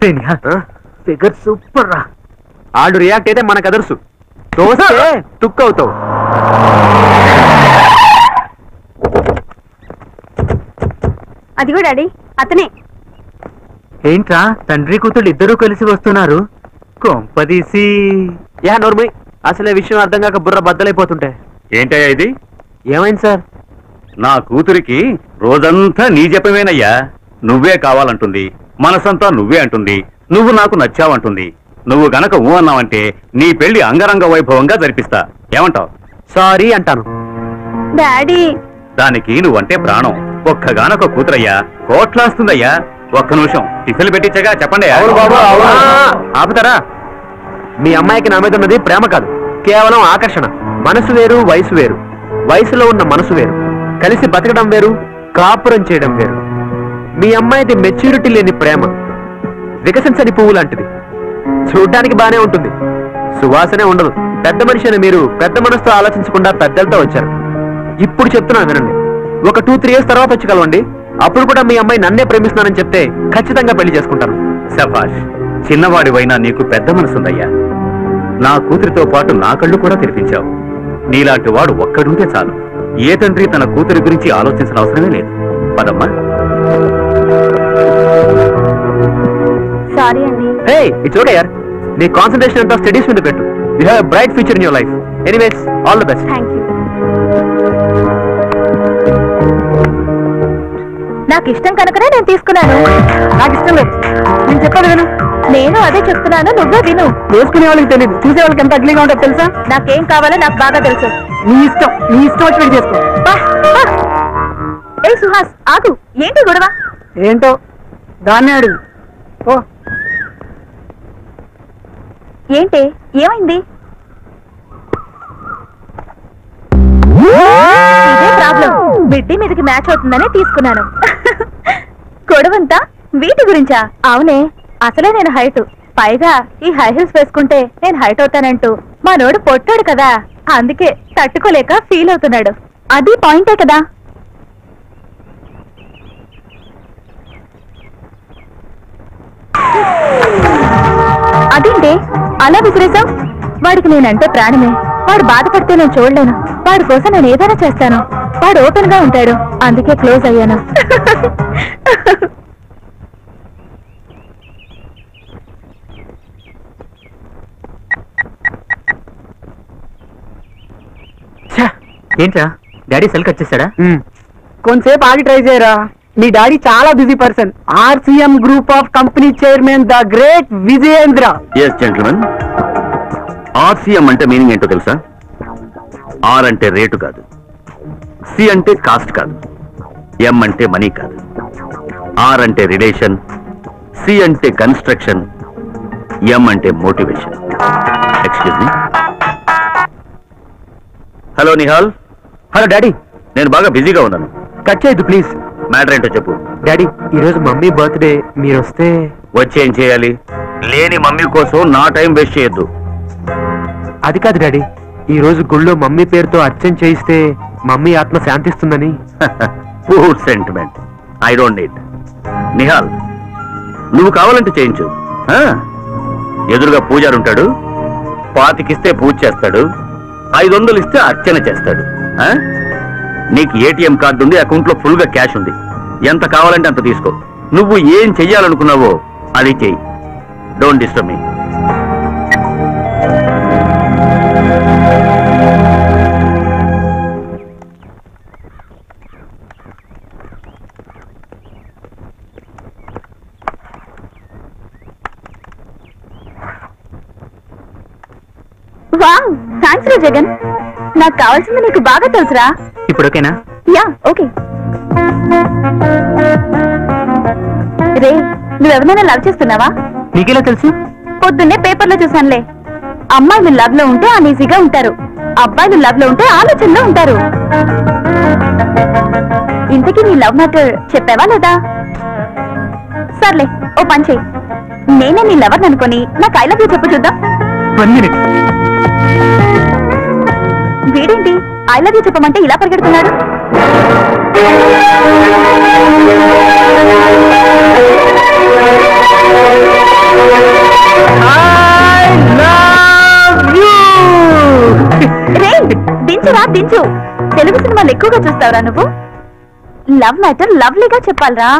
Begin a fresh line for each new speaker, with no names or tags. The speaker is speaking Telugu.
ఫిగర్ సూపర్ రా.
ఆడు రియాక్ట్ అయితే మనకు అదర్సు తోస్తే తుక్కు అవుతావు.
అదిగో డాడీ అతనే.
ఏంట్రా తండ్రి కూతుళ్ళు ఇద్దరూ కలిసి వస్తున్నారు? కొంపదీసి
యా నోర్మయ్, అసలే విషయం అర్థం కాక బుర్ర బద్దలైపోతుంటే.
ఏంటయ్యా ఇది?
ఏమైంది సార్?
నా కూతురికి రోజంతా నీ జపమేనయ్యా. నువ్వే కావాలంటుంది, మనసంతా నువ్వే అంటుంది, నువ్వు నాకు నచ్చావంటుంది. నువ్వు గనక ఊ అన్నావంటే నీ పెళ్లి అంగరంగ వైభవంగా జరిపిస్తా. ఏమంటావు?
సారీ అంటాను.
డాడీ
దానికి నువ్వంటే ప్రాణం. ఒక్కగానొక కూతురయ్యా, కోట్లాస్తుందయ్యా. ఒక్క నిమిషం టిఫిన్లు పెట్టించగా చెప్పండి.
ఆపుతారా? మీ అమ్మాయికి నా మీద ఉన్నది ప్రేమ కాదు, కేవలం ఆకర్షణ. మనసు వేరు, వయసు వేరు. వయసులో ఉన్న మనసు వేరు. కలిసి బతకడం వేరు, కాపురం చేయడం వేరు. మీ అమ్మాయిది మెచ్యూరిటీ లేని ప్రేమ, వికసించని పువ్వు లాంటిది. చూడ్డానికి బానే ఉంటుంది, సువాసనే ఉండదు. పెద్ద మనిషి అని మీరు పెద్ద మనసుతో ఆలోచించకుండా పెద్దలతో వచ్చారు. ఇప్పుడు చెప్తున్నాను వినండి, ఒక 2-3 years తర్వాత వచ్చి కలవండి. అప్పుడు కూడా మీ అమ్మాయి నన్నే ప్రేమిస్తున్నానని చెప్తే ఖచ్చితంగా పెళ్లి చేసుకుంటాను.
శభాష్, చిన్నవాడివైనా నీకు పెద్ద మనసుందయ్యా. నా కూతురితో పాటు నా కళ్ళు కూడా తెరిపించావు. నీలాంటి వాడు ఒక్కడుంటే చాలు. ఏ తండ్రి తన కూతురి గురించి ఆలోచించిన అవసరమే లేదు. పదమ్మా.
సారీ అండి.
హే, ఇట్స్ ఓకే యార్. నీ కాన్సంట్రేషన్ అంతా స్టడీస్ మీద పెట్టు. You have a bright future in your life. Anyways, all the best.
Thank you. నాకు ఇష్టం కనుకనే నేను తీసుకున్నాను.
నాకు ఇష్టం లేదు. నేను చెప్పాను విను.
నేను అదే చెప్తున్నాను, నువ్వే విను.
వేసుకునే వాళ్ళకి తెలియదు, చూసే వాళ్ళకి ఎంత అగ్లీగా ఉంటుందో తెలుసా?
నాకేం కావాలో నాకు బాగా తెలుసు.
నీ ఇష్టం వచ్చి పెళ్లి చేసుకో.
ఏ సుహాస్ ఆగు, ఏంటి గొడవ?
ఏంటో దాన్నే అడుగు. ఓ
ఏంటి, ఏమైంది? ఇదే ప్రాబ్లం. మిడ్డీ మీదకి మ్యాచ్ అవుతుందనే తీసుకున్నాను. గొడవంతా వీటి గురించా? అవునే, అసలే నేను హైట్, పైగా ఈ హై హీల్స్ వేసుకుంటే నేను హైట్ అవుతానంటూ మా నోడు పొట్టాడు కదా, అందుకే తట్టుకోలేక ఫీల్ అవుతున్నాడు. అది పాయింటే కదా. అదేంటి అలా విసిరేసావు? వాడికి నేనంటే ప్రాణమే. వాడు బాధపడితే నేను చూడలేను. వాడి కోసం నేను ఏదైనా చేస్తాను. వాడు ఓపెన్ గా ఉంటాడు, అందుకే క్లోజ్ అయ్యాను.
ఏంట్రా డాడీ సెల్ కట్ చేశాడా?
కొంతసేపు ఆగి ట్రై చేయరా. మీ డాడీ చాలా busy person. RCM group of company chairman the great Vijayendra.
Yes gentlemen, RCM అంటే మీనింగ్ ఏంటో తెలుసా? ఆర్ అంటే రేటు కాదు, సి అంటే కాస్ట్ కాదు, ఎం అంటే మనీ కాదు. ఆర్ అంటే రిలేషన్, సి అంటే కన్స్ట్రక్షన్, ఎం అంటే motivation. Excuse me. Hello Nihal.
Hello daddy,
నేను బాగా బిజీగా ఉన్నాను.
కట్ చేయొద్దు ప్లీజ్.
మ్యాటర్ ఏంటో చెప్పు.
డాడీ, ఈరోజు మమ్మీ బర్త్డే, మీరు వస్తే.
వచ్చి ఏం చేయాలి? లేని మమ్మీ కోసం నా టైం వేస్ట్ చేయొద్దు.
అది కాదు డాడీ, ఈ రోజు గుళ్ళో మమ్మీ పేరుతో అర్చన చేయిస్తే మమ్మీ ఆత్మ శాంతిస్తుందని.
Poor sentiment, I don't need. Nihal, నువ్వు కావాలంటే చేయించు. ఎదురుగా పూజారి ఉంటాడు, 25 ఇస్తే పూజ చేస్తాడు, 500 ఇస్తే అర్చన చేస్తాడు. నీకు ఏటీఎం కార్డు ఉంది, అకౌంట్ లో ఫుల్ గా క్యాష్ ఉంది. ఎంత కావాలంటే అంత తీసుకో. నువ్వు ఏం చెయ్యాలనుకున్నావో అది చెయ్యి. Don't disturb me.
Wow, thanks రా జగన్. నాకు కావాల్సింది నీకు బాగా తెలుసురా.
ఇప్పుడు ఓకేనా?
Yeah okay. రే, నువ్వెవరైనా లవ్ చేస్తున్నావా?
నీకెలా తెలుసు?
పొద్దున్నే పేపర్లో చూసానులే. అమ్మాయిలు లవ్ లో ఉంటే అనీజీగా ఉంటారు, అబ్బాయిలు లవ్ లో ఉంటే ఆలోచనలో ఉంటారు. ఇంతకీ నీ లవ్ మ్యాటర్ చెప్పావా లేదా? సర్లే, ఓ పని చెయ్యి, నేనే నీ లవర్ అనుకొని నాకు ఐ లవ్ యూ చెప్పు చూద్దాం.
1 minute.
వీడేంటి ఐ లవ్ యూ చెప్పమంటే ఇలా పరిగెడుతున్నాడు? దించురా దించు. తెలుగు సినిమాలు ఎక్కువగా చూస్తావురా నువ్వు? లవ్ మ్యాటర్ లవ్లీగా చెప్పాలరా.